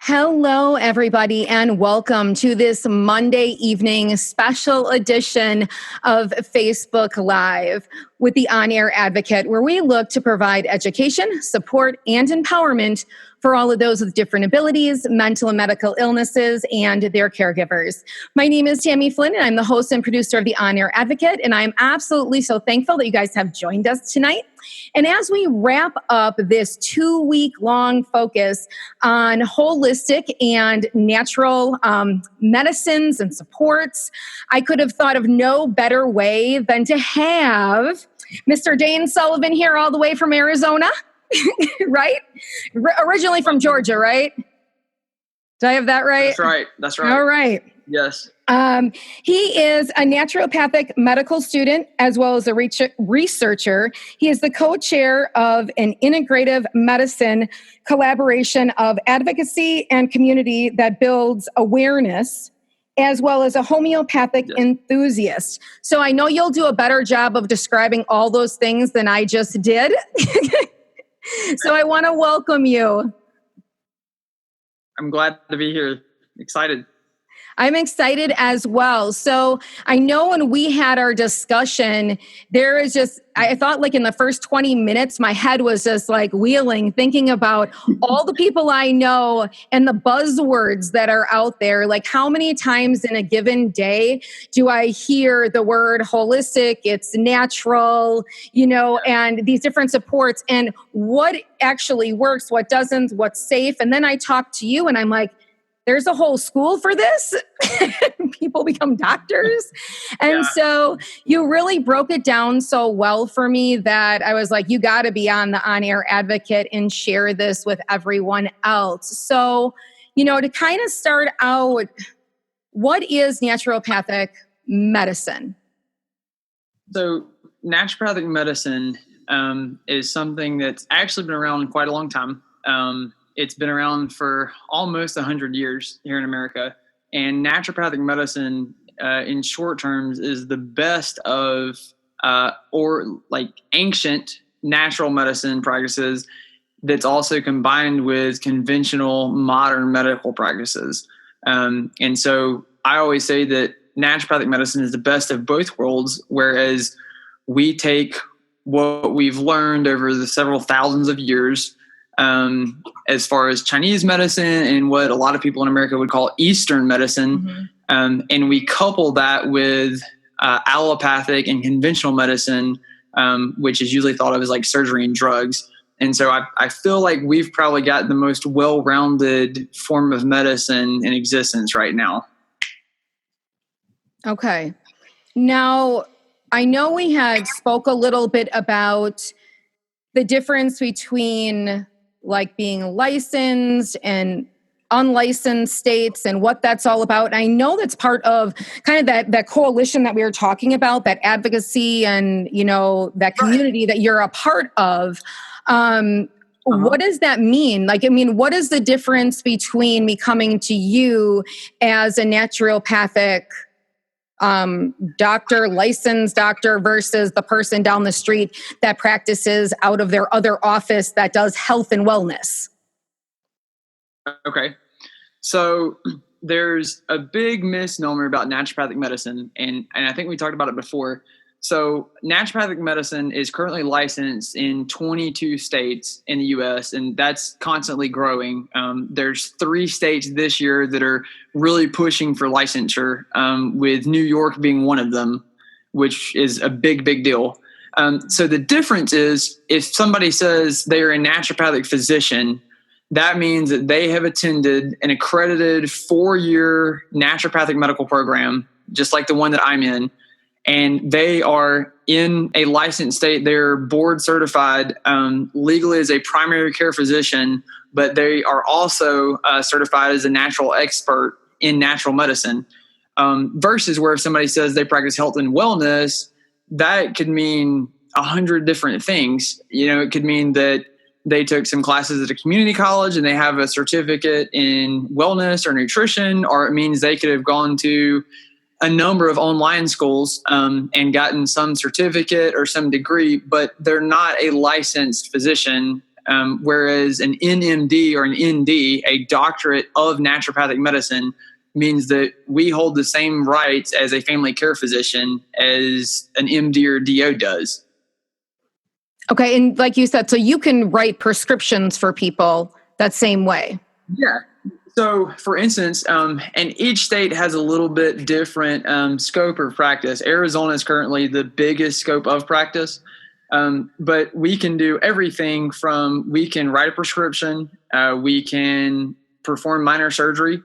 Hello, everybody, and welcome to this Monday evening special edition of Facebook Live with the On-Air Advocate, where we look to provide education, support, and empowerment for all of those with different abilities, mental and medical illnesses, and their caregivers. My name is Tammy Flynn, and I'm the host and producer of the On-Air Advocate, and I'm absolutely so thankful that you guys have joined us tonight. And as we wrap up this 2-week-long focus on holistic and natural medicines and supports, I could have thought of no better way than to have Mr. Dayne Sullivan here all the way from Arizona, right? Originally from Georgia, right? Did I have that right? That's right. All right. Yes. He is a naturopathic medical student as well as a researcher. He is the co-chair of an integrative medicine collaboration of advocacy and community that builds awareness, as well as a homeopathic enthusiast. So I know you'll do a better job of describing all those things than I just did. So I want to welcome you. I'm glad to be here. Excited. I'm excited as well. So I know when we had our discussion, there is just, I thought like in the first 20 minutes, my head was just like wheeling, thinking about all the people I know and the buzzwords that are out there. Like how many times in a given day do I hear the word holistic, it's natural, and these different supports and what actually works, what doesn't, what's safe. And then I talk to you and I'm like, there's a whole school for this. People become doctors. And so you really broke it down so well for me that I was like, you got to be on the On-Air Advocate and share this with everyone else. So, to kind of start out, what is naturopathic medicine? So naturopathic medicine is something that's actually been around quite a long time. It's been around for almost 100 years here in America. And naturopathic medicine, in short terms, is the best of ancient natural medicine practices that's also combined with conventional modern medical practices. And so I always say that naturopathic medicine is the best of both worlds, whereas we take what we've learned over the several thousands of years as far as Chinese medicine and what a lot of people in America would call Eastern medicine. And we couple that with allopathic and conventional medicine, which is usually thought of as like surgery and drugs. And so I feel like we've probably got the most well-rounded form of medicine in existence right now. Okay. Now, I know we had spoke a little bit about the difference between like being licensed and unlicensed states and what that's all about. And I know that's part of kind of that coalition that we were talking about, that advocacy and, that community that you're a part of. What does that mean? What is the difference between me coming to you as a naturopathic licensed doctor versus the person down the street that practices out of their other office that does health and wellness? Okay. So there's a big misnomer about naturopathic medicine, and I think we talked about it before. So naturopathic medicine is currently licensed in 22 states in the U.S., and that's constantly growing. There's 3 states this year that are really pushing for licensure, with New York being one of them, which is a big, big deal. So the difference is if somebody says they're a naturopathic physician, that means that they have attended an accredited 4-year naturopathic medical program, just like the one that I'm in. And they are in a licensed state. They're board certified legally as a primary care physician, but they are also certified as a natural expert in natural medicine. Versus where if somebody says they practice health and wellness, that could mean 100 different things. It could mean that they took some classes at a community college and they have a certificate in wellness or nutrition, or it means they could have gone to a number of online schools and gotten some certificate or some degree, but they're not a licensed physician whereas an NMD or an ND, a doctorate of naturopathic medicine, means that we hold the same rights as a family care physician as an MD or DO does. Okay. And like you said, so you can write prescriptions for people that same way. Yeah. So, for instance, and each state has a little bit different scope of practice. Arizona is currently the biggest scope of practice, but we can do everything from we can write a prescription, we can perform minor surgery,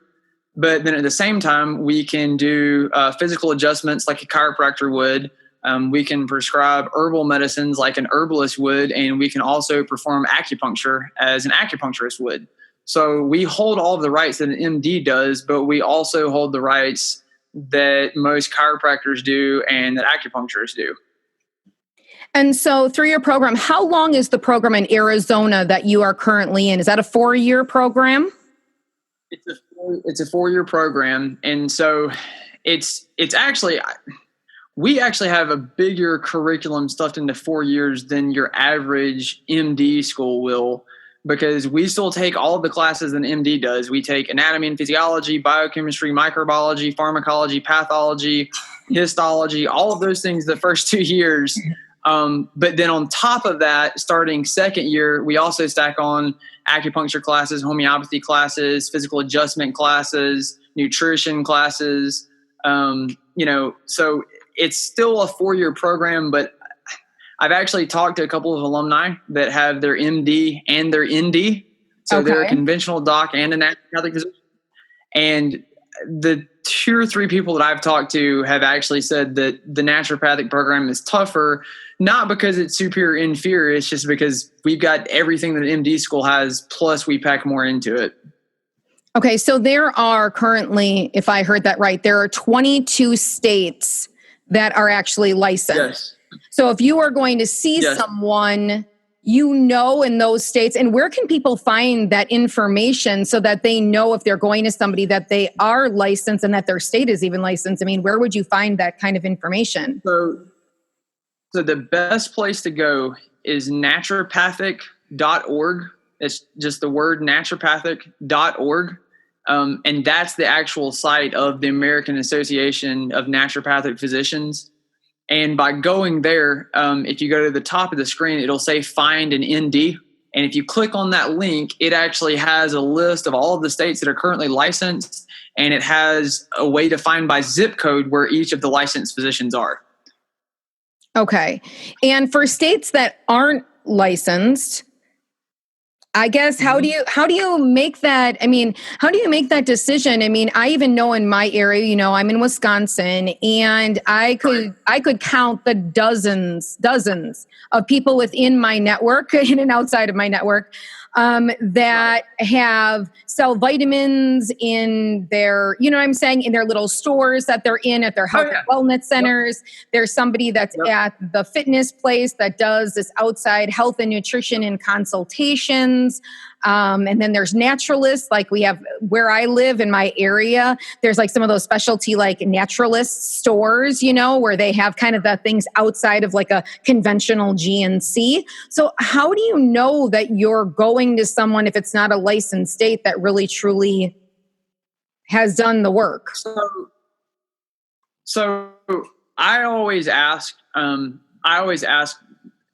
but then at the same time, we can do physical adjustments like a chiropractor would. We can prescribe herbal medicines like an herbalist would, and we can also perform acupuncture as an acupuncturist would. So we hold all of the rights that an MD does, but we also hold the rights that most chiropractors do and that acupuncturists do. And so through your program, how long is the program in Arizona that you are currently in? Is that a 4-year program? It's a 4-year program. And so it's actually, we actually have a bigger curriculum stuffed into 4 years than your average MD school will, because we still take all of the classes an MD does. We take anatomy and physiology, biochemistry, microbiology, pharmacology, pathology, histology, all of those things the first 2 years. But then on top of that, starting second year, we also stack on acupuncture classes, homeopathy classes, physical adjustment classes, nutrition classes. So it's still a 4-year program, but I've actually talked to a couple of alumni that have their MD and their ND. So they're a conventional doc and a naturopathic physician. And the 2 or 3 people that I've talked to have actually said that the naturopathic program is tougher, not because it's superior or inferior. It's just because we've got everything that an MD school has, plus we pack more into it. Okay. So there are currently, if I heard that right, there are 22 states that are actually licensed. Yes. So if you are going to see someone, in those states, and where can people find that information so that they know if they're going to somebody that they are licensed and that their state is even licensed? I mean, where would you find that kind of information? So the best place to go is naturopathic.org. It's just the word naturopathic.org. And that's the actual site of the American Association of Naturopathic Physicians. And by going there, if you go to the top of the screen, it'll say find an ND. And if you click on that link, it actually has a list of all of the states that are currently licensed. And it has a way to find by zip code where each of the licensed physicians are. Okay. And for states that aren't licensed, I guess, how do you make that? I mean, how do you make that decision? I mean, I even know in my area, I'm in Wisconsin, and I could count the dozens of people within my network, in and outside of my network, that sell vitamins in their, in their little stores that they're in at their health and wellness centers. There's somebody that's at the fitness place that does this outside health and nutrition and consultations. And then there's naturalists, like we have where I live in my area. There's like some of those specialty like naturalist stores, where they have kind of the things outside of like a conventional GNC. So how do you know that you're going to someone, if it's not a licensed state, that really truly has done the work? So I always ask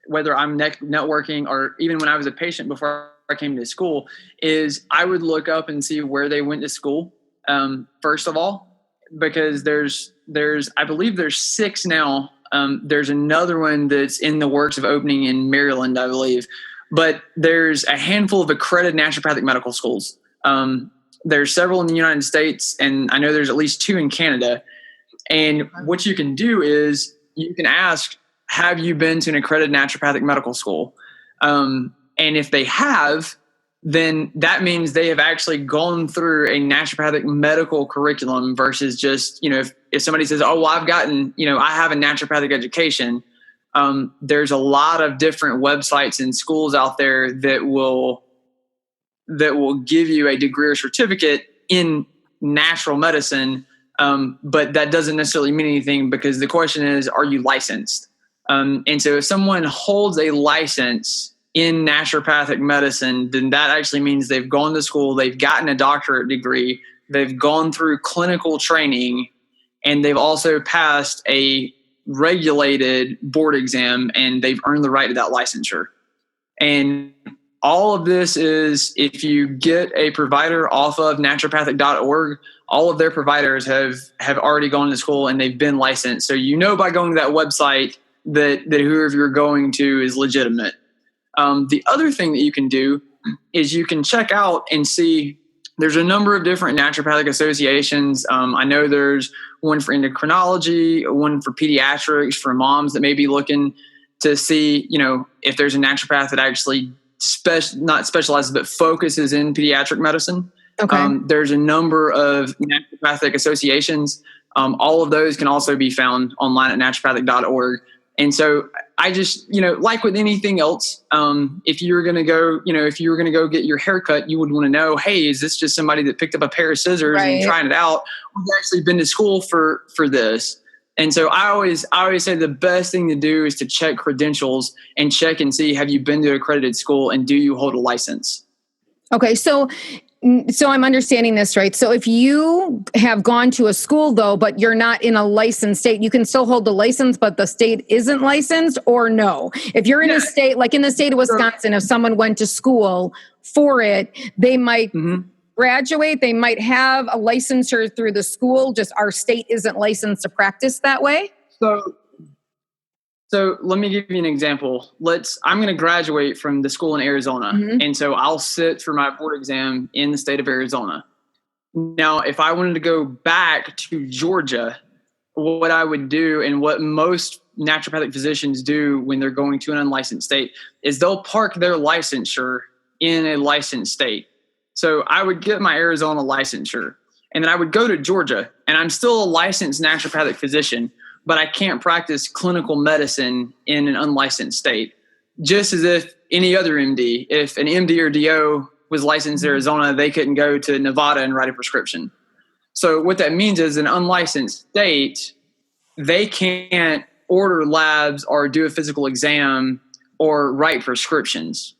whether I'm networking, or even when I was a patient before I came to school, is I would look up and see where they went to school. First of all, because I believe there's 6 now. There's another one that's in the works of opening in Maryland, I believe. But there's a handful of accredited naturopathic medical schools. There's several in the United States, and I know there's at least 2 in Canada. And what you can do is you can ask, have you been to an accredited naturopathic medical school? And if they have, then that means they have actually gone through a naturopathic medical curriculum versus just, if somebody says, oh, well, I've gotten, I have a naturopathic education. There's a lot of different websites and schools out there that will give you a degree or certificate in natural medicine. But that doesn't necessarily mean anything, because the question is, are you licensed? And so if someone holds a license in naturopathic medicine, then that actually means they've gone to school, they've gotten a doctorate degree, they've gone through clinical training, and they've also passed a regulated board exam, and they've earned the right to that licensure. And all of this is, if you get a provider off of naturopathic.org, all of their providers have already gone to school and they've been licensed. So by going to that website that whoever you're going to is legitimate. The other thing that you can do is you can check out and see, there's a number of different naturopathic associations. I know there's one for endocrinology, one for pediatrics, for moms that may be looking to see, if there's a naturopath that actually not specializes, but focuses in pediatric medicine. Okay. There's a number of naturopathic associations. All of those can also be found online at naturopathic.org. And so I just, like with anything else, if you were going to go get your haircut, you would want to know, hey, is this just somebody that picked up a pair of scissors and trying it out? We've actually been to school for this. And so I always say the best thing to do is to check credentials and check and see, have you been to accredited school and do you hold a license? Okay. So I'm understanding this right. So if you have gone to a school though, but you're not in a licensed state, you can still hold the license, but the state isn't licensed, or no? If you're in a state, like in the state of Wisconsin, if someone went to school for it, they might graduate, they might have a licensure through the school, just our state isn't licensed to practice that way. So let me give you an example. I'm going to graduate from the school in Arizona. And so I'll sit for my board exam in the state of Arizona. Now, if I wanted to go back to Georgia, what I would do, and what most naturopathic physicians do when they're going to an unlicensed state, is they'll park their licensure in a licensed state. So I would get my Arizona licensure, and then I would go to Georgia, and I'm still a licensed naturopathic physician, but I can't practice clinical medicine in an unlicensed state. Just as if any other MD, if an MD or DO was licensed in Arizona, they couldn't go to Nevada and write a prescription. So what that means is, an unlicensed state, they can't order labs or do a physical exam or write prescriptions.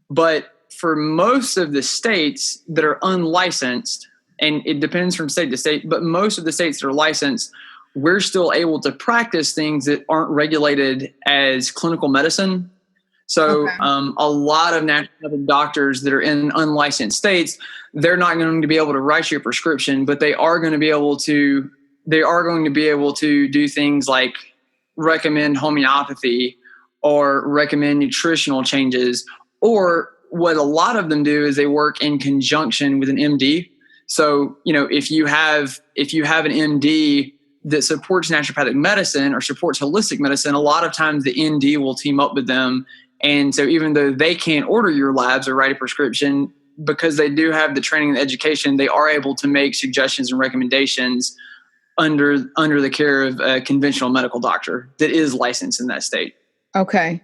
But for most of the states that are unlicensed, and it depends from state to state, but most of the states that are licensed, we're still able to practice things that aren't regulated as clinical medicine. So a lot of naturopathic doctors that are in unlicensed states, they're not going to be able to write you a prescription, but they are going to be able to do things like recommend homeopathy or recommend nutritional changes. Or what a lot of them do is they work in conjunction with an MD. So, if you have an MD that supports naturopathic medicine or supports holistic medicine, a lot of times the ND will team up with them. And so even though they can't order your labs or write a prescription, because they do have the training and education, they are able to make suggestions and recommendations under the care of a conventional medical doctor that is licensed in that state. Okay.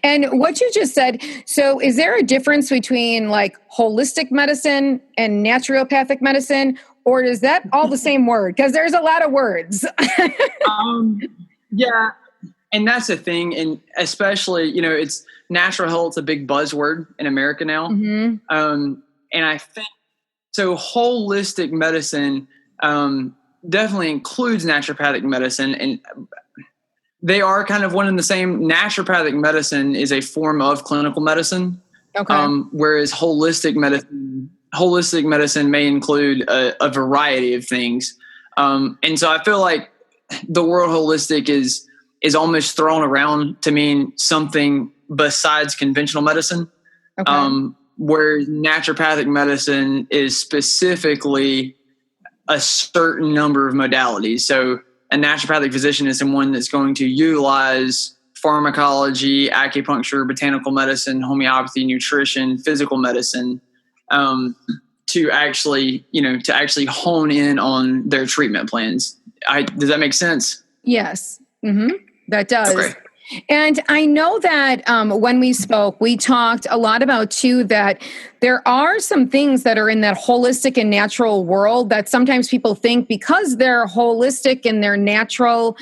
And what you just said, so is there a difference between like holistic medicine and naturopathic medicine, or is that all the same word? Because there's a lot of words. Yeah. And that's the thing. And especially, it's natural health's a big buzzword in America now. And I think, so holistic medicine definitely includes naturopathic medicine, and they are kind of one and the same. Naturopathic medicine is a form of clinical medicine. Whereas holistic medicine may include a variety of things. And so I feel like the word holistic is almost thrown around to mean something besides conventional medicine. Where naturopathic medicine is specifically a certain number of modalities. So a naturopathic physician is someone that's going to utilize pharmacology, acupuncture, botanical medicine, homeopathy, nutrition, physical medicine, to actually hone in on their treatment plans. Does that make sense? Yes. That does. Okay. And I know that when we spoke, we talked a lot about too, that there are some things that are in that holistic and natural world that sometimes people think because they're holistic and they're natural,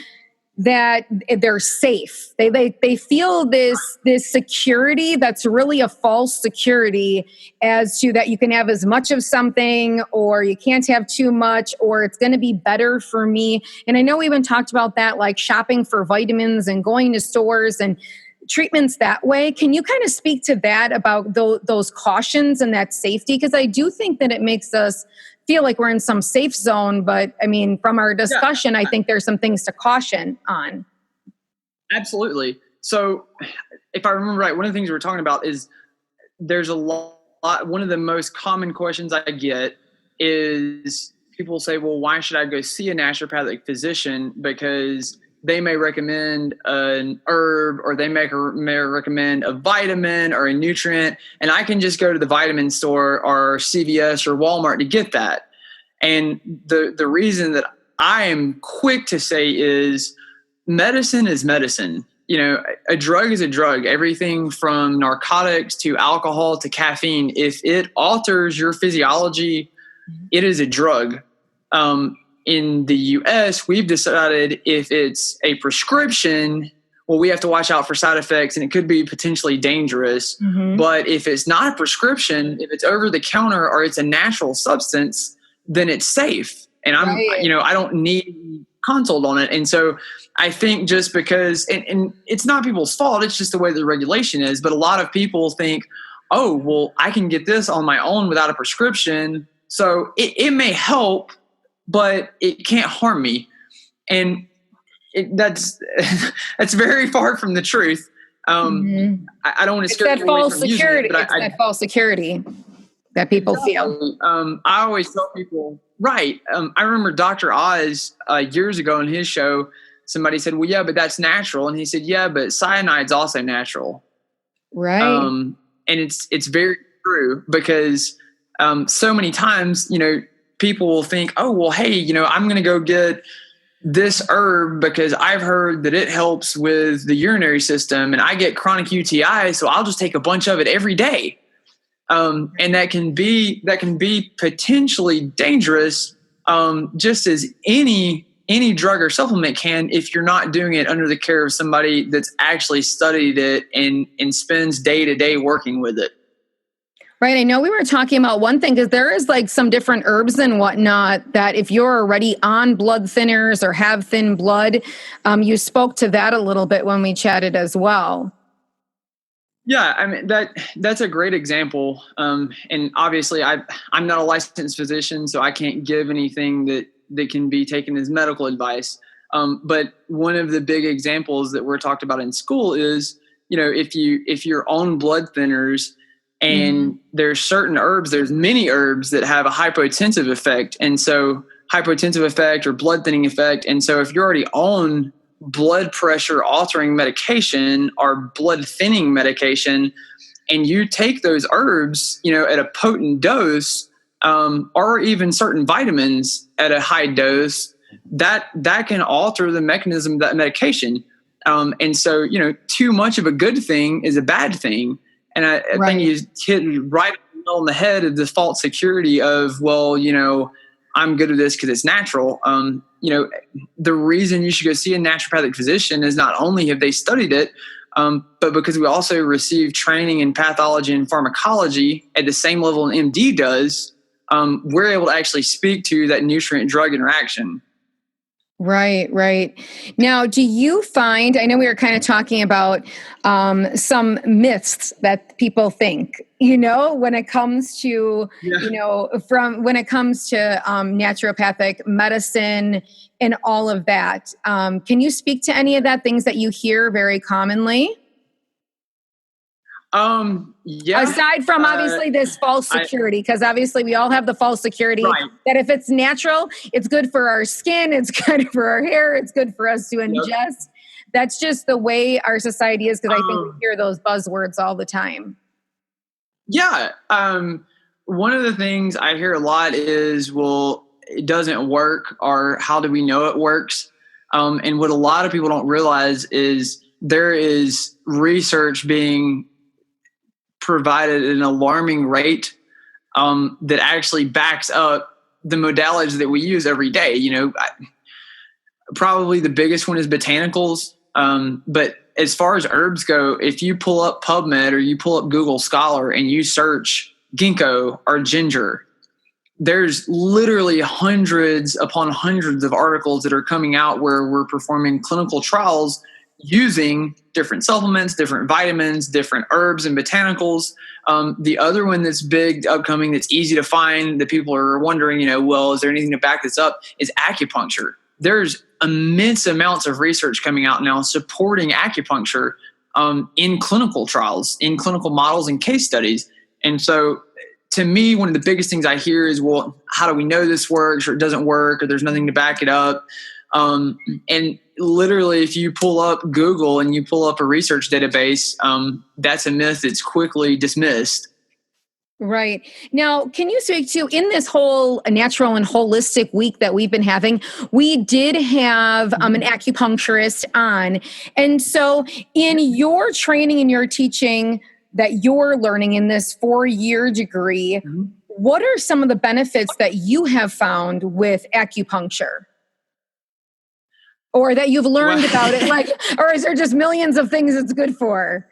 that they're safe. They feel this security that's really a false security, as to that you can have as much of something or you can't have too much, or it's going to be better for me. And I know we even talked about that, like shopping for vitamins and going to stores and treatments that way. Can you kind of speak to that, about those cautions and that safety? Because I do think that it makes us feel like we're in some safe zone, but I mean, from our discussion, I think there's some things to caution on. Absolutely. So if I remember right, one of the things we're talking about is there's a lot, one of the most common questions I get is people say, well, why should I go see a naturopathic physician? Because they may recommend an herb, or they may recommend a vitamin or a nutrient, and I can just go to the vitamin store or CVS or Walmart to get that. And the reason that I am quick to say is medicine is medicine. You know, a drug is a drug. Everything from narcotics to alcohol to caffeine, if it alters your physiology, it is a drug. In the US, we've decided if it's a prescription, well, we have to watch out for side effects and it could be potentially dangerous. Mm-hmm. But if it's not a prescription, if it's over the counter or it's a natural substance, then it's safe. And I don't need consult on it. And so I think just because, and it's not people's fault, it's just the way the regulation is. But a lot of people think, oh, well, I can get this on my own without a prescription. So it may help, but it can't harm me. And that's very far from the truth. Mm-hmm. I don't want to scare people away from using it. But it's that false security that people feel. I always tell people, right. I remember Dr. Oz years ago on his show, somebody said, well, yeah, but that's natural. And he said, yeah, but cyanide's also natural. Right. And it's very true, because so many times, people will think, oh, well, hey, I'm going to go get this herb because I've heard that it helps with the urinary system and I get chronic UTI, so I'll just take a bunch of it every day. And that can be potentially dangerous, just as any drug or supplement can, if you're not doing it under the care of somebody that's actually studied it and spends day to day working with it. Right. I know we were talking about one thing, because there is like some different herbs and whatnot that if you're already on blood thinners or have thin blood, you spoke to that a little bit when we chatted as well. Yeah, I mean, that's a great example. And obviously I'm not a licensed physician, so I can't give anything that can be taken as medical advice. But one of the big examples that we're talked about in school is, if you're on blood thinners, and there's certain herbs, there's many herbs that have a hypotensive effect. And so hypotensive effect or blood thinning effect. And so if you're already on blood pressure altering medication or blood thinning medication, and you take those herbs, at a potent dose, or even certain vitamins at a high dose, that can alter the mechanism of that medication. And so, too much of a good thing is a bad thing. And I think you hit right on the head of the false security of, well, I'm good at this because it's natural. The reason you should go see a naturopathic physician is not only have they studied it, but because we also receive training in pathology and pharmacology at the same level an MD does, we're able to actually speak to that nutrient-drug interaction. Right. Now, do you find, I know we were kind of talking about some myths that people think, when it comes to, when it comes to naturopathic medicine and all of that. Can you speak to any of that, things that you hear very commonly? Yeah. Aside from obviously this false security, because obviously we all have the false security that if it's natural, it's good for our skin, it's good for our hair, it's good for us to ingest. Yep. That's just the way our society is, because I think we hear those buzzwords all the time. Yeah. One of the things I hear a lot is, well, it doesn't work, or how do we know it works? And what a lot of people don't realize is there is research being provided at an alarming rate that actually backs up the modalities that we use every day. Probably the biggest one is botanicals. But as far as herbs go, if you pull up PubMed or you pull up Google Scholar and you search ginkgo or ginger, there's literally hundreds upon hundreds of articles that are coming out where we're performing clinical trials using different supplements, different vitamins, different herbs and botanicals. The other one that's big, upcoming, that's easy to find, that people are wondering, well, is there anything to back this up, is acupuncture. There's immense amounts of research coming out now supporting acupuncture in clinical trials, in clinical models and case studies. And so to me, one of the biggest things I hear is, well, how do we know this works or it doesn't work or there's nothing to back it up? And literally, if you pull up Google and you pull up a research database, that's a myth that's quickly dismissed. Right. Now, can you speak to, in this whole natural and holistic week that we've been having, we did have an acupuncturist on. And so in your training and your teaching that you're learning in this 4-year degree, what are some of the benefits that you have found with acupuncture? Or that you've learned about it, or is there just millions of things it's good for?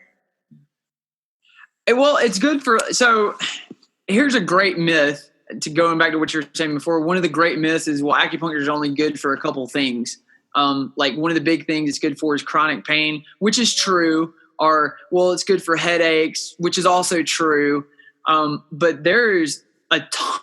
Well, it's good for, so here's a great myth, to going back to what you were saying before. One of the great myths is, well, acupuncture is only good for a couple things. Like one of the big things it's good for is chronic pain, which is true. Or, well, it's good for headaches, which is also true. But there's a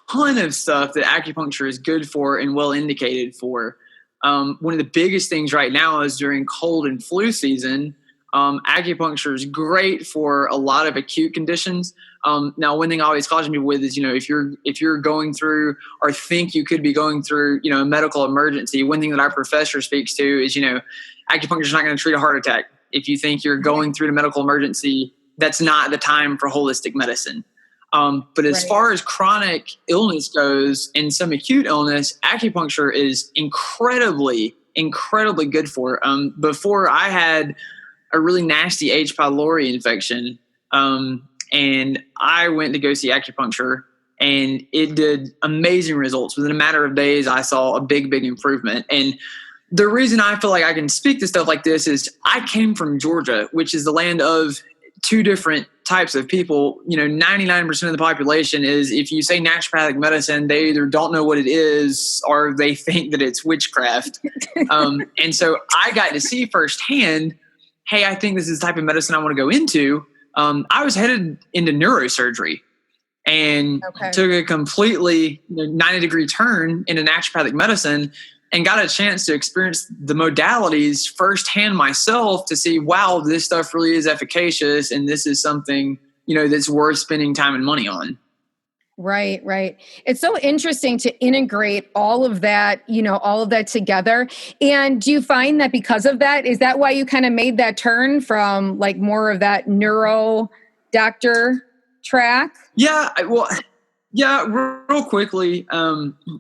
ton of stuff that acupuncture is good for and well indicated for. One of the biggest things right now is during cold and flu season. Acupuncture is great for a lot of acute conditions. Now, one thing I always caution people with is, if you're going through or think you could be going through, a medical emergency, one thing that our professor speaks to is, acupuncture is not going to treat a heart attack. If you think you're going through a medical emergency, that's not the time for holistic medicine. But as far as chronic illness goes and some acute illness, acupuncture is incredibly, incredibly good for. Before I had a really nasty H. pylori infection, and I went to go see acupuncture, and it did amazing results. Within a matter of days, I saw a big, big improvement. And the reason I feel like I can speak to stuff like this is I came from Georgia, which is the land of two different types of people. 99% of the population is, if you say naturopathic medicine, they either don't know what it is or they think that it's witchcraft. And so I got to see firsthand, hey, I think this is the type of medicine I want to go into. I was headed into neurosurgery and took a completely 90-degree turn into naturopathic medicine and got a chance to experience the modalities firsthand myself to see, wow, this stuff really is efficacious and this is something, that's worth spending time and money on. Right. It's so interesting to integrate all of that, all of that together. And do you find that because of that, is that why you kind of made that turn from like more of that neuro doctor track? Yeah. Well, yeah, real quickly.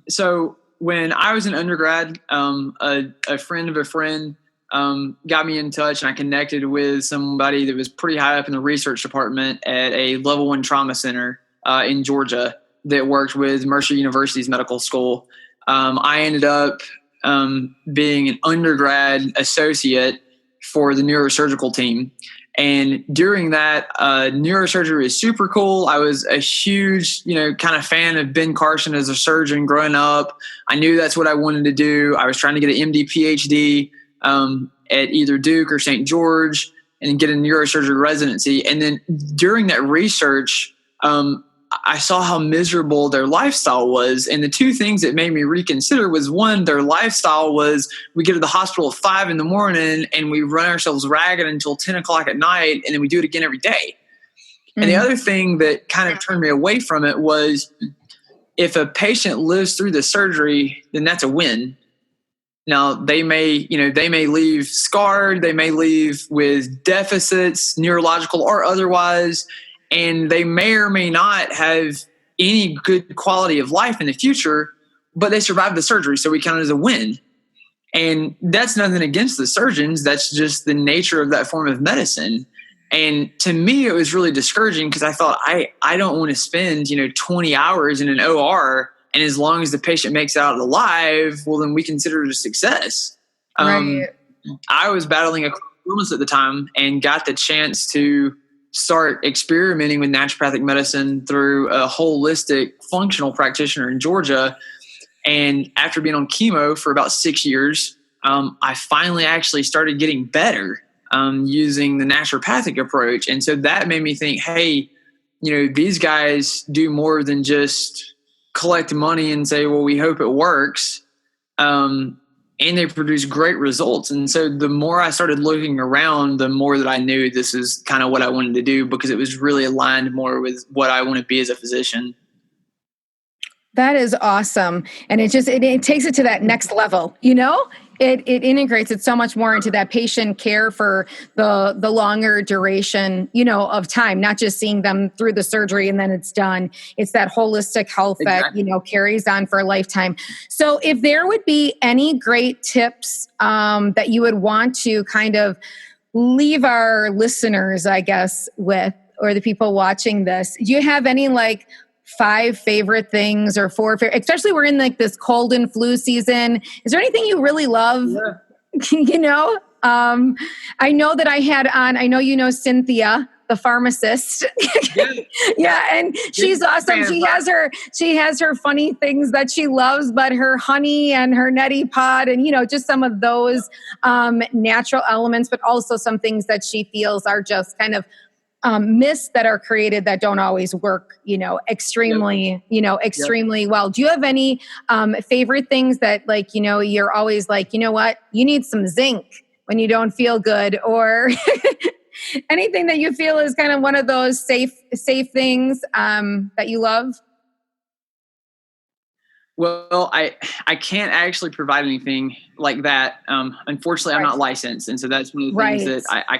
So when I was in undergrad, a friend of a friend got me in touch, and I connected with somebody that was pretty high up in the research department at a level 1 trauma center in Georgia that worked with Mercer University's medical school. I ended up being an undergrad associate for the neurosurgical team. And during that, neurosurgery is super cool. I was a huge, kind of fan of Ben Carson as a surgeon growing up. I knew that's what I wanted to do. I was trying to get an MD, PhD at either Duke or St. George and get a neurosurgery residency. And then during that research, I saw how miserable their lifestyle was. And the two things that made me reconsider was, one, their lifestyle was, we get to the hospital at 5 a.m. and we run ourselves ragged until 10 o'clock at night. And then we do it again every day. And the other thing that kind of turned me away from it was, if a patient lives through the surgery, then that's a win. Now they may leave scarred, they may leave with deficits, neurological or otherwise, and they may or may not have any good quality of life in the future, but they survived the surgery, so we count it as a win. And that's nothing against the surgeons. That's just the nature of that form of medicine. And to me, it was really discouraging because I thought, I don't want to spend, 20 hours in an OR, and as long as the patient makes it out alive, well, then we consider it a success. Right. I was battling a illness at the time and got the chance to start experimenting with naturopathic medicine through a holistic functional practitioner in Georgia. And after being on chemo for about 6 years, I finally actually started getting better using the naturopathic approach. And so that made me think, hey, these guys do more than just collect money and say, well, we hope it works. And they produce great results. And so the more I started looking around, the more that I knew this is kind of what I wanted to do, because it was really aligned more with what I want to be as a physician. That is awesome. And it takes it to that next level, it integrates it so much more into that patient care for the longer duration, of time, not just seeing them through the surgery and then it's done. It's that holistic health Exactly. that, carries on for a lifetime. So if there would be any great tips that you would want to kind of leave our listeners, I guess, with, or the people watching this, do you have any 5 favorite things or 4 favorite, especially we're in this cold and flu season. Is there anything you really love? Yeah. I know that I had on, I know Cynthia, the pharmacist. Yeah. And she's awesome. She has her funny things that she loves, but her honey and her neti pot and, just some of those natural elements, but also some things that she feels are just kind of myths that are created that don't always work, extremely well. Do you have any favorite things that you're always like, what, you need some zinc when you don't feel good, or anything that you feel is kind of one of those safe things that you love? Well, I can't actually provide anything like that. Unfortunately, I'm not licensed. And so that's one of the things that I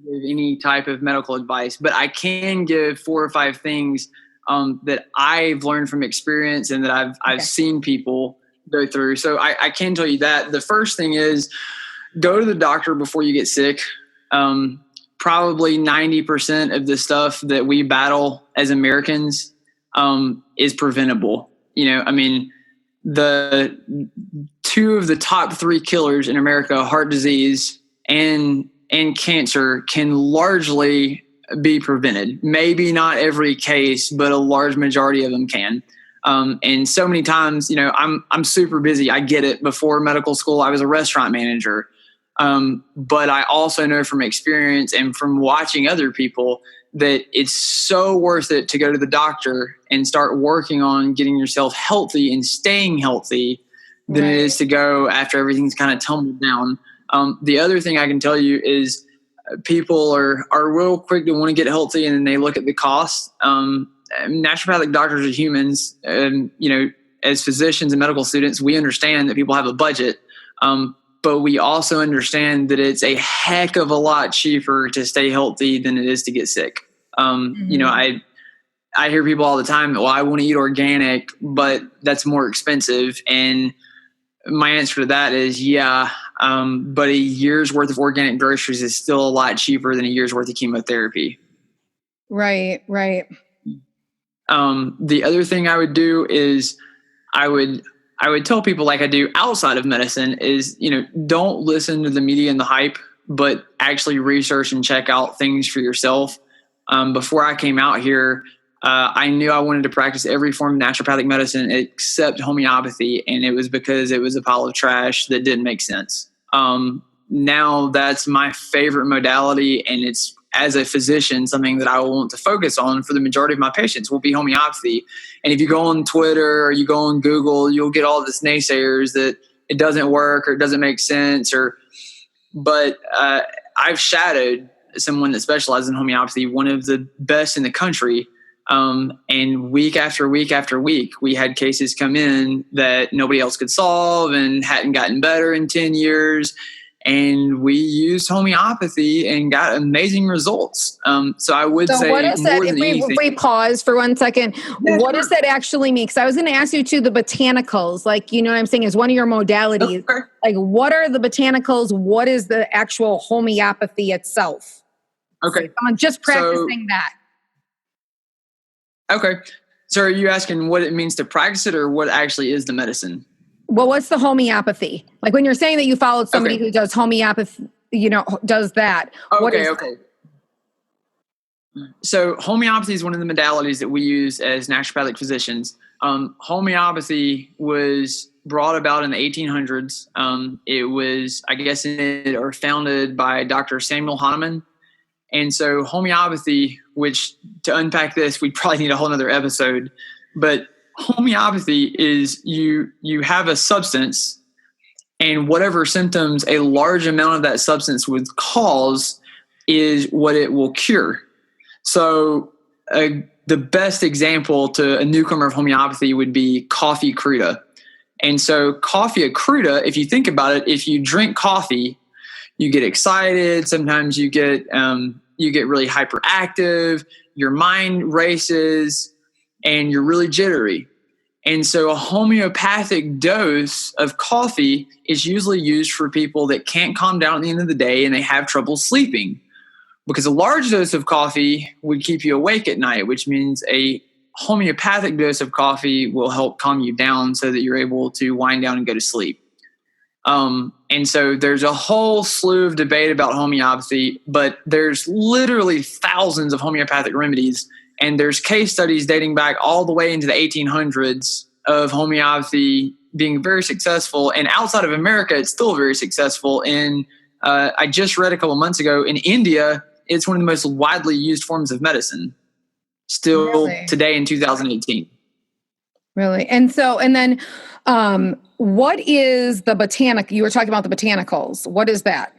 give any type of medical advice, but I can give 4 or 5 things that I've learned from experience and that I've seen people go through. So I can tell you that the first thing is go to the doctor before you get sick. Probably 90% of the stuff that we battle as Americans is preventable. The 2 of the top 3 killers in America, heart disease and cancer, can largely be prevented. Maybe not every case, but a large majority of them can. And so many times, I'm super busy. I get it. Before medical school, I was a restaurant manager. But I also know from experience and from watching other people that it's so worth it to go to the doctor and start working on getting yourself healthy and staying healthy than it is to go after everything's kind of tumbled down. The other thing I can tell you is people are real quick to want to get healthy, and then they look at the cost. Naturopathic doctors are humans, and as physicians and medical students, we understand that people have a budget, but we also understand that it's a heck of a lot cheaper to stay healthy than it is to get sick. I hear people all the time, well, I want to eat organic, but that's more expensive. And my answer to that is, but a year's worth of organic groceries is still a lot cheaper than a year's worth of chemotherapy. Right. The other thing I would do is I would tell people, like I do outside of medicine, is, don't listen to the media and the hype, but actually research and check out things for yourself. Before I came out here, I knew I wanted to practice every form of naturopathic medicine except homeopathy, and it was because it was a pile of trash that didn't make sense. Now that's my favorite modality, and it's, as a physician, something that I will want to focus on for the majority of my patients will be homeopathy. And if you go on Twitter or you go on Google, you'll get all this naysayers that it doesn't work or it doesn't make sense. But I've shadowed someone that specializes in homeopathy, one of the best in the country. And week after week after week, we had cases come in that nobody else could solve and hadn't gotten better in 10 years. And we used homeopathy and got amazing results. So I would say, what is that? If we pause for 1 second, what does that actually mean? Because I was going to ask you too, the botanicals, what I'm saying is one of your modalities. Okay. Like, what are the botanicals? What is the actual homeopathy itself? Okay. So I'm just practicing that. Okay. So are you asking what it means to practice it, or what actually is the medicine? Well, what's the homeopathy? Like when you're saying that you followed somebody who does homeopathy, does that. What is Okay. So homeopathy is one of the modalities that we use as naturopathic physicians. Homeopathy was brought about in the 1800s. It was, I guess, founded by Dr. Samuel Hahnemann. And so homeopathy, which to unpack this, we'd probably need a whole nother episode, but homeopathy is you have a substance, and whatever symptoms a large amount of that substance would cause is what it will cure. So the best example to a newcomer of homeopathy would be coffee cruda. And so coffee cruda, if you think about it, if you drink coffee, you get excited. Sometimes you get really hyperactive. Your mind races, and you're really jittery. And so a homeopathic dose of coffee is usually used for people that can't calm down at the end of the day and they have trouble sleeping. Because a large dose of coffee would keep you awake at night, which means a homeopathic dose of coffee will help calm you down so that you're able to wind down and go to sleep. And so there's a whole slew of debate about homeopathy, but there's literally thousands of homeopathic remedies. And there's case studies dating back all the way into the 1800s of homeopathy being very successful. And outside of America, it's still very successful. I just read a couple months ago, in India, it's one of the most widely used forms of medicine still today in 2018. Really? And then what is the botanic? You were talking about the botanicals. What is that?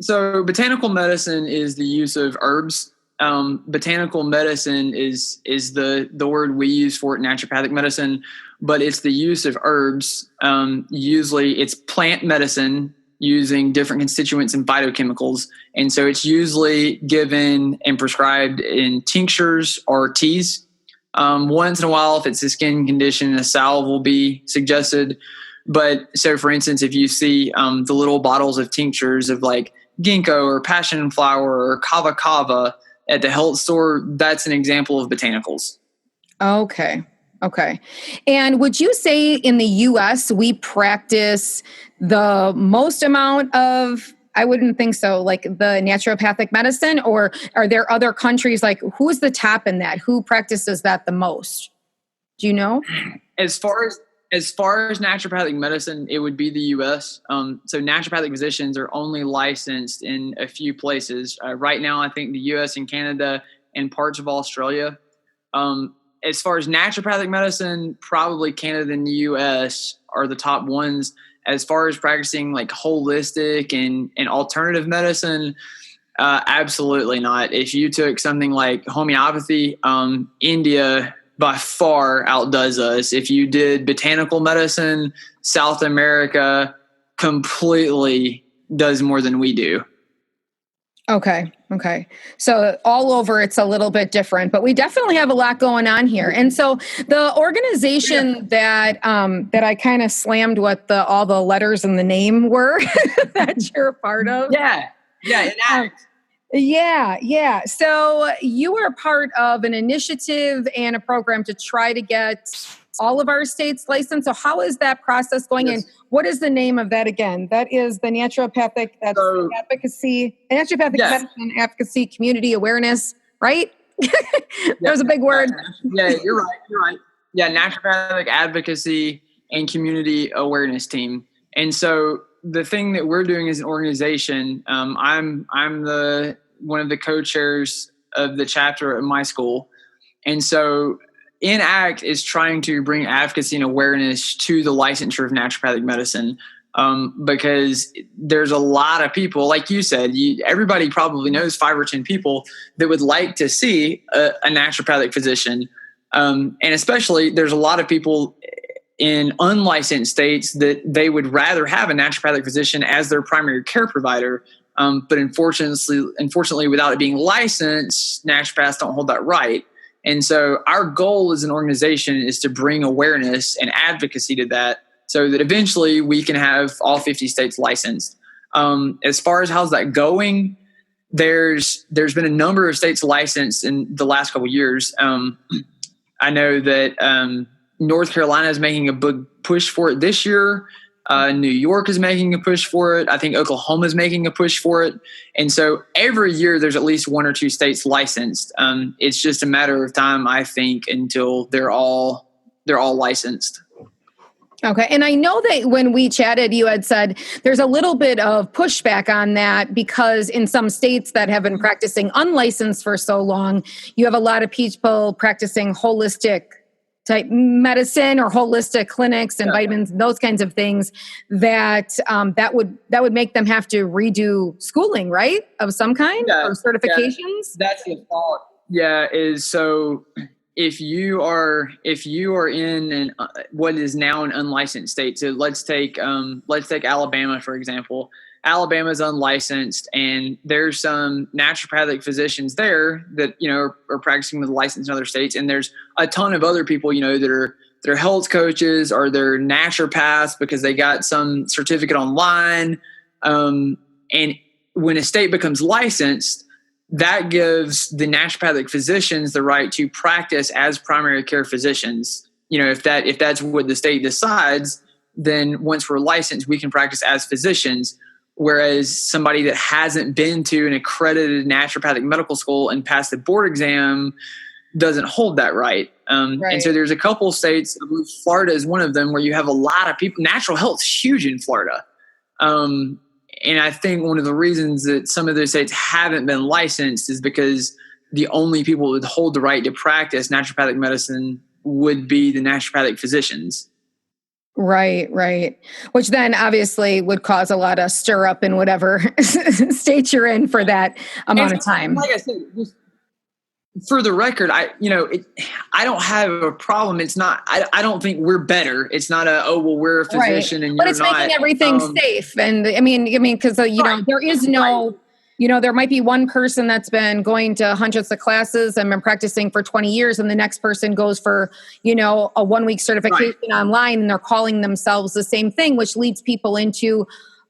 So botanical medicine is the use of herbs. Botanical medicine is the word we use for it, naturopathic medicine, but it's the use of herbs. Usually it's plant medicine using different constituents and phytochemicals. And so it's usually given and prescribed in tinctures or teas. Once in a while, if it's a skin condition, a salve will be suggested. But so for instance, if you see the little bottles of tinctures of like ginkgo or passion flower or kava kava at the health store, that's an example of botanicals. Okay. And would you say in the U.S. we practice the most amount of, I wouldn't think so, like the naturopathic medicine, or are there other countries, like who's the top in that? Who practices that the most? Do you know? As far as naturopathic medicine, it would be the U.S. So naturopathic physicians are only licensed in a few places. Right now, I think the U.S. and Canada and parts of Australia. As far as naturopathic medicine, probably Canada and the U.S. are the top ones. As far as practicing like holistic and alternative medicine, absolutely not. If you took something like homeopathy, India by far outdoes us. If you did botanical medicine, South America completely does more than we do. Okay. So all over, it's a little bit different, but we definitely have a lot going on here. And so the organization that I kind of slammed what all the letters in the name were that you're a part of. Yeah. N.A.C.T. Yeah. So you are part of an initiative and a program to try to get all of our states licensed. So how is that process going? Yes. And what is the name of that again? That is the Naturopathic Medicine Advocacy Community Awareness, right? That was a big word. Yeah, you're right. Yeah, Naturopathic Advocacy and Community Awareness Team. And so the thing that we're doing as an organization, I'm one of the co-chairs of the chapter at my school. And so N.A.C.T is trying to bring advocacy and awareness to the licensure of naturopathic medicine, because there's a lot of people, like you said, everybody probably knows 5 or 10 people that would like to see a naturopathic physician. And especially there's a lot of people in unlicensed states that they would rather have a naturopathic physician as their primary care provider. But unfortunately, without it being licensed, naturopaths don't hold that right. And so our goal as an organization is to bring awareness and advocacy to that so that eventually we can have all 50 states licensed. As far as how's that going, there's been a number of states licensed in the last couple of years. I know that North Carolina is making a big push for it this year. New York is making a push for it. I think Oklahoma is making a push for it. And so every year there's at least one or two states licensed. It's just a matter of time, I think, until they're all licensed. Okay. And I know that when we chatted, you had said there's a little bit of pushback on that because in some states that have been practicing unlicensed for so long, you have a lot of people practicing holistic type medicine or holistic clinics and vitamins, those kinds of things that that would make them have to redo schooling, right? Of some kind or certifications. Yeah, that's the thought. Yeah. Is so if you are in what is now an unlicensed state, so let's take Alabama, for example. Alabama's unlicensed, and there's some naturopathic physicians there that, are practicing with a license in other states. And there's a ton of other people, that are health coaches or they're naturopaths because they got some certificate online. And when a state becomes licensed, that gives the naturopathic physicians the right to practice as primary care physicians. If that's what the state decides, then once we're licensed, we can practice as physicians. Whereas somebody that hasn't been to an accredited naturopathic medical school and passed the board exam doesn't hold that right. And so there's a couple states, Florida is one of them, where you have a lot of people. Natural health is huge in Florida. And I think one of the reasons that some of those states haven't been licensed is because the only people that hold the right to practice naturopathic medicine would be the naturopathic physicians. Right. Which then obviously would cause a lot of stir up in whatever state you're in for that amount of time. Like I said, just for the record, I don't have a problem. It's not, I don't think we're better. It's not we're a physician and but you're it's not. Making everything safe. And I mean, because, there is no, there might be one person that's been going to hundreds of classes and been practicing for 20 years. And the next person goes for, a 1-week certification online, and they're calling themselves the same thing, which leads people into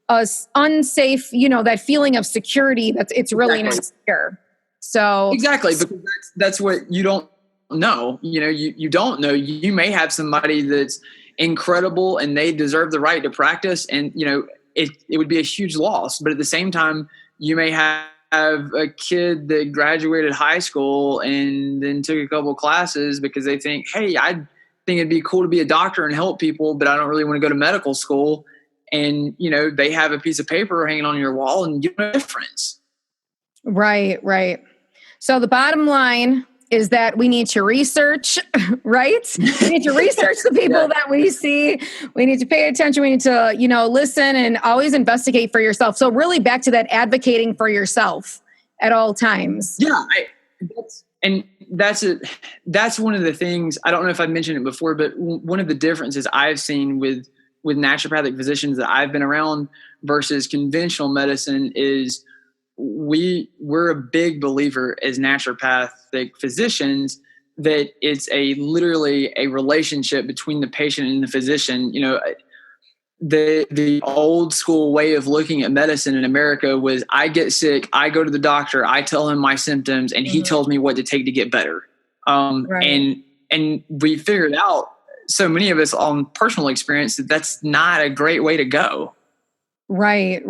a unsafe, that feeling of security. It's really not secure. So exactly, because that's what you don't know. You don't know. You may have somebody that's incredible and they deserve the right to practice, and it would be a huge loss. But at the same time, you may have a kid that graduated high school and then took a couple classes because they think, hey, I think it'd be cool to be a doctor and help people, but I don't really want to go to medical school. And, they have a piece of paper hanging on your wall and you know the difference. Right. So the bottom line is that we need to research, right? We need to research the people that we see. We need to pay attention. We need to, listen and always investigate for yourself. So really back to that advocating for yourself at all times. Yeah. That's one of the things, I don't know if I've mentioned it before, but one of the differences I've seen with naturopathic physicians that I've been around versus conventional medicine is we're a big believer as naturopathic physicians that it's literally a relationship between the patient and the physician. The old school way of looking at medicine in America was I get sick, I go to the doctor, I tell him my symptoms, and he tells me what to take to get better. And we figured out, so many of us on personal experience, that's not a great way to go. Right.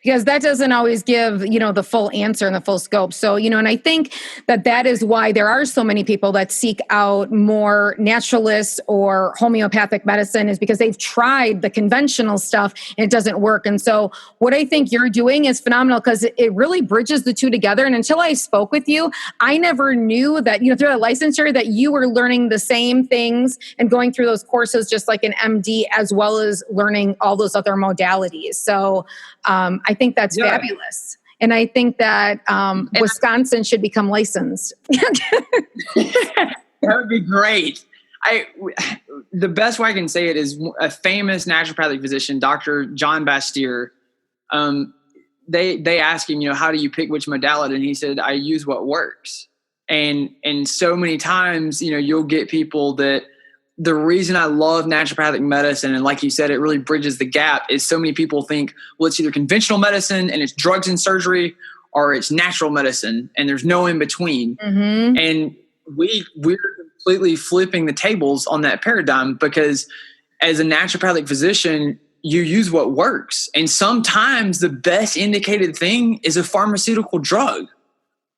Because that doesn't always give, the full answer and the full scope. So, and I think that is why there are so many people that seek out more naturalist or homeopathic medicine, is because they've tried the conventional stuff and it doesn't work. And so what I think you're doing is phenomenal because it really bridges the two together. And until I spoke with you, I never knew that, through the licensure, that you were learning the same things and going through those courses just like an MD, as well as learning all those other modalities. So I think that's fabulous. And I think that Wisconsin should become licensed. That would be great. The best way I can say it is a famous naturopathic physician, Dr. John Bastyr. They asked him, how do you pick which modality? And he said, I use what works. And so many times, you'll get people that the reason I love naturopathic medicine, and like you said, it really bridges the gap, is so many people think, well, it's either conventional medicine and it's drugs and surgery, or it's natural medicine and there's no in between. Mm-hmm. And we're completely flipping the tables on that paradigm, because as a naturopathic physician, you use what works. And sometimes the best indicated thing is a pharmaceutical drug.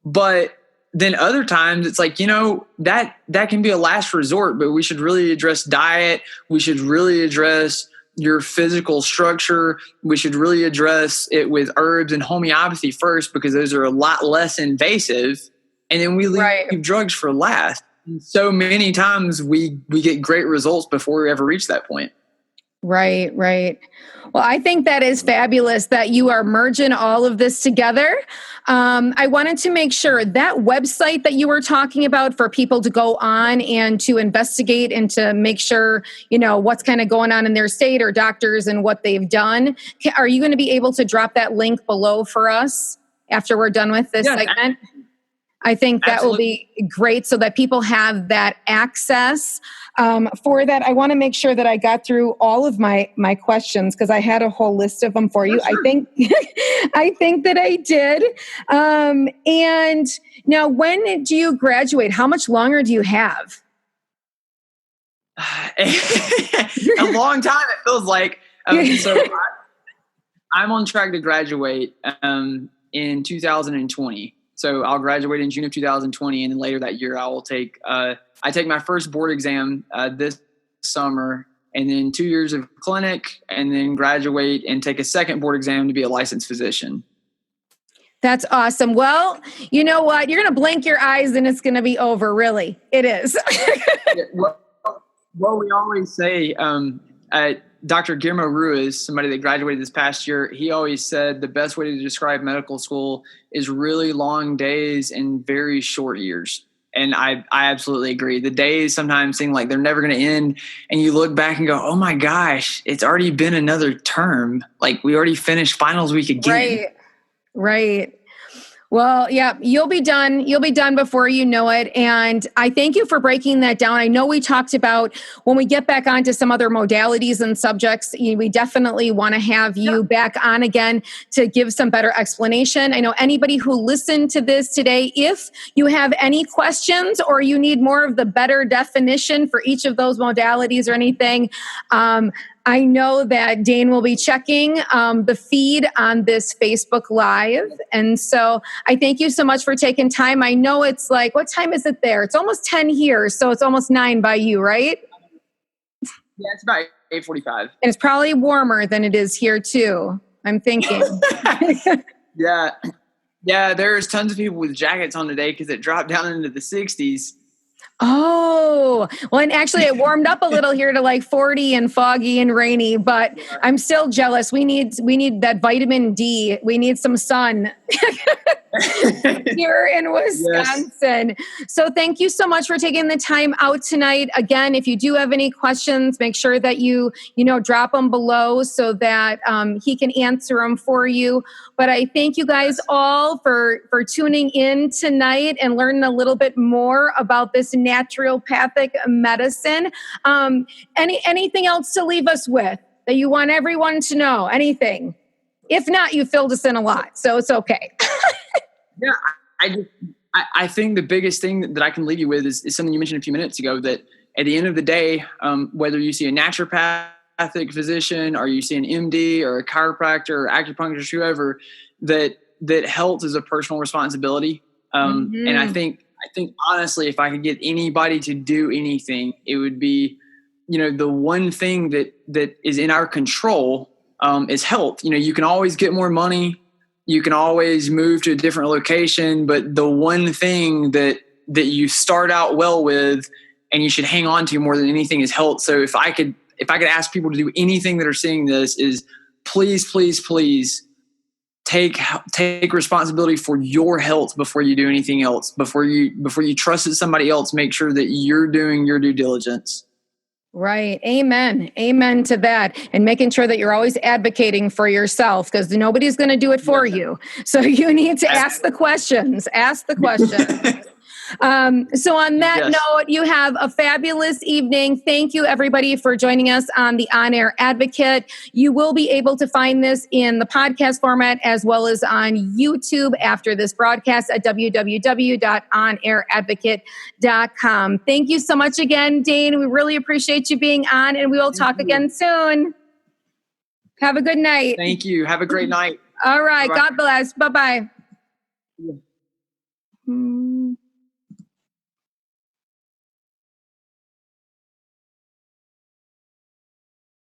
But then other times it's like, that can be a last resort, but we should really address diet. We should really address your physical structure. We should really address it with herbs and homeopathy first, because those are a lot less invasive. And then we leave drugs for last. And so many times we get great results before we ever reach that point. Right. Well, I think that is fabulous that you are merging all of this together. I wanted to make sure that website that you were talking about for people to go on and to investigate and to make sure, what's kind of going on in their state or doctors and what they've done. Are you going to be able to drop that link below for us after we're done with this segment? I think that will be great so that people have that access. For that, I want to make sure that I got through all of my questions, because I had a whole list of them for you. Sure. I think that I did. And now, when do you graduate? How much longer do you have? A long time, it feels like. So I'm on track to graduate in 2020. So I'll graduate in June of 2020, and then later that year I will take I take my first board exam this summer, and then 2 years of clinic, and then graduate and take a second board exam to be a licensed physician. That's awesome. Well, you know what? You're going to blink your eyes and it's going to be over. Really, it is. Well, we always say, Dr. Guillermo Ruiz, somebody that graduated this past year, he always said the best way to describe medical school is really long days and very short years. And I absolutely agree. The days sometimes seem like they're never going to end. And you look back and go, oh my gosh, it's already been another term. Like, we already finished finals week again. Right. Well, yeah, you'll be done. You'll be done before you know it. And I thank you for breaking that down. I know we talked about when we get back onto some other modalities and subjects, we definitely want to have you back on again to give some better explanation. I know anybody who listened to this today, if you have any questions or you need more of the better definition for each of those modalities or anything, I know that Dayne will be checking the feed on this Facebook Live. And so I thank you so much for taking time. I know it's like, what time is it there? It's almost 10 here. So it's almost 9 by you, right? Yeah, it's about 8:45. And it's probably warmer than it is here too, I'm thinking. Yeah, there's tons of people with jackets on today because it dropped down into the 60s. Oh, well, and actually it warmed up a little here to like 40 and foggy and rainy, but I'm still jealous. We need that vitamin D. We need some sun here in Wisconsin. Yes. So thank you so much for taking the time out tonight. Again, if you do have any questions, make sure that you drop them below so that he can answer them for you. But I thank you guys all for tuning in tonight and learning a little bit more about this naturopathic medicine. Anything else to leave us with that you want everyone to know? Anything? If not, you filled us in a lot, so it's okay. Yeah, I think the biggest thing that I can leave you with is something you mentioned a few minutes ago, that at the end of the day, whether you see a naturopathic physician or you see an MD or a chiropractor or acupuncturist, whoever, that health is a personal responsibility. And I think honestly, if I could get anybody to do anything, it would be, the one thing that is in our control is health. You can always get more money. You can always move to a different location. But the one thing that you start out well with and you should hang on to more than anything is health. So if I could ask people to do anything that are seeing this, is please, please, please take responsibility for your health before you do anything else. Before you trust somebody else, make sure that you're doing your due diligence. Right. Amen. Amen to that. And making sure that you're always advocating for yourself, because nobody's going to do it for you. So you need to ask the questions. So on that Yes. note, you have a fabulous evening. Thank you, everybody, for joining us on the On Air Advocate. You will be able to find this in the podcast format as well as on YouTube after this broadcast at www.onairadvocate.com. Thank you so much again, Dayne. We really appreciate you being on, and we will talk again soon. Have a good night. Thank you. Have a great night. All right. Bye-bye. God bless. Bye-bye. Yeah.